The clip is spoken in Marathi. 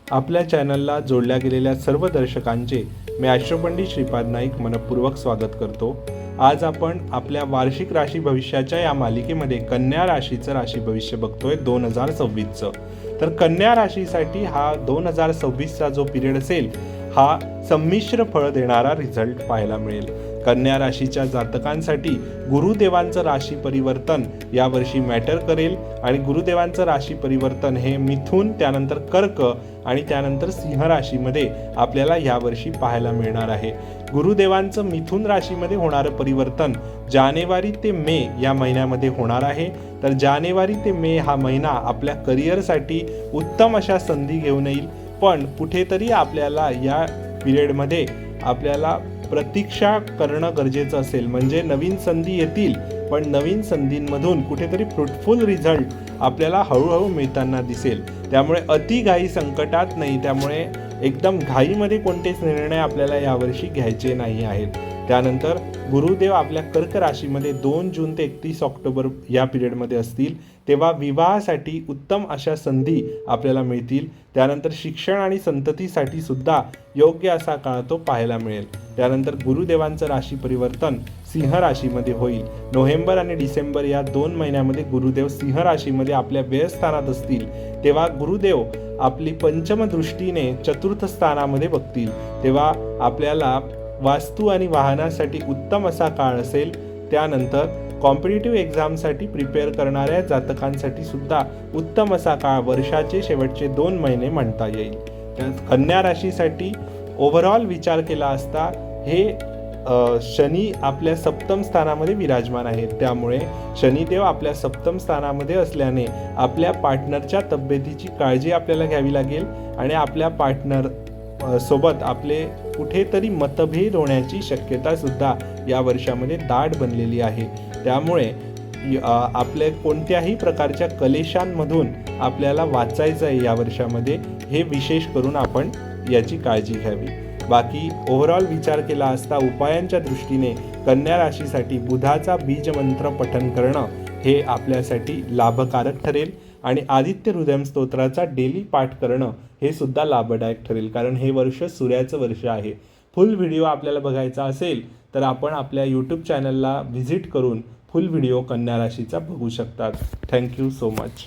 आपल्या चॅनलला जोडल्या गेलेल्या सर्व दर्शकांचे मी ॲस्ट्रोपंडित श्रीपाद नाईक मनपूर्वक स्वागत करतो। आज आपण आपल्या वार्षिक राशी भविष्याच्या या मालिकेमध्ये कन्या राशीचं राशी भविष्य बघतोय 2026चं। तर कन्या राशीसाठी हा 2026चा जो पिरियड असेल हा संमिश्र फळ देणारा रिझल्ट पाहायला मिळेल। कन्या राशीच्या जातकांसाठी गुरुदेवांचं राशी परिवर्तन यावर्षी मॅटर करेल आणि गुरुदेवांचं राशी परिवर्तन हे मिथुन, त्यानंतर कर्क आणि त्यानंतर सिंह राशीमध्ये आपल्याला यावर्षी पाहायला मिळणार आहे। गुरुदेवांचं मिथुन राशीमध्ये होणारं परिवर्तन जानेवारी ते मे या महिन्यामध्ये होणार आहे। तर जानेवारी ते मे हा महिना आपल्या करिअरसाठी उत्तम अशा संधी घेऊन येईल, पण कुठेतरी आपल्याला या पिरियडमध्ये आपल्याला प्रतीक्षा करणं गरजेचं असेल। म्हणजे नवीन संधी येतील, पण नवीन संधींमधून कुठेतरी फ्रुटफुल रिझल्ट आपल्याला हळूहळू मिळताना दिसेल। त्यामुळे अति घाई संकटात नाही, त्यामुळे एकदम घाईमध्ये कोणतेच निर्णय आपल्याला यावर्षी घ्यायचे नाही आहेत। त्यानंतर गुरुदेव आपल्या कर्क राशीमध्ये 2 जून ते 31 ऑक्टोबर या पिरियडमध्ये असतील, तेव्हा विवाहासाठी उत्तम अशा संधी आपल्याला मिळतील। त्यानंतर शिक्षण आणि संततीसाठी सुद्धा योग्य असा काळ तो पाहायला मिळेल। त्यानंतर गुरुदेवांचं राशी परिवर्तन सिंह राशीमध्ये होईल। नोव्हेंबर आणि डिसेंबर या 2 महिन्यामध्ये गुरुदेव सिंह राशीमध्ये आपल्या व्ययस्थानात असतील, तेव्हा गुरुदेव आपली पंचम दृष्टीने चतुर्थ स्थानामध्ये बघतील, तेव्हा आपल्याला वास्तू आणि वाहनासाठी उत्तम असा काळ असेल। त्यानंतर कॉम्पिटिटिव्ह एक्झामसाठी प्रिपेअर करणाऱ्या जातकांसाठी सुद्धा उत्तम असा काळ वर्षाचे शेवटचे 2 महिने म्हणता येईल। कन्या राशीसाठी ओव्हरऑल विचार केला असता हे शनी आपल्या सप्तम स्थानामध्ये विराजमान आहेत, त्यामुळे शनिदेव आपल्या सप्तम स्थानामध्ये असल्याने आपल्या पार्टनरच्या तब्येतीची काळजी आपल्याला घ्यावी लागेल आणि आपल्या पार्टनर सोबत आपले कुठेतरी मतभेद होण्याची शक्यता सुद्धा या वर्षामध्ये दाट बनलेली आहे। त्यामुळे आपल्या कोणत्याही प्रकारच्या कलेशांमधून आपल्याला वाचायचं आहे या वर्षामध्ये, हे विशेष करून आपण याची काळजी घ्यावी। बाकी ओव्हरऑल विचार केला असता उपायांच्या दृष्टीने कन्या राशीसाठी बुधाचा बीजमंत्र पठन करणं हे आपल्यासाठी लाभकारक ठरेल आणि आदित्य हृदय स्तोत्राचा डेली पाठ करणं हे सुद्धा लाभदायक ठरेल, कारण हे वर्ष सूर्याचं वर्ष आहे। फुल व्हिडिओ आपल्याला बघायचा असेल तर आपण आपल्या यूट्यूब चॅनलला व्हिजिट करून फुल व्हिडिओ कन्या राशीचा बघू शकतात। Thank you so much.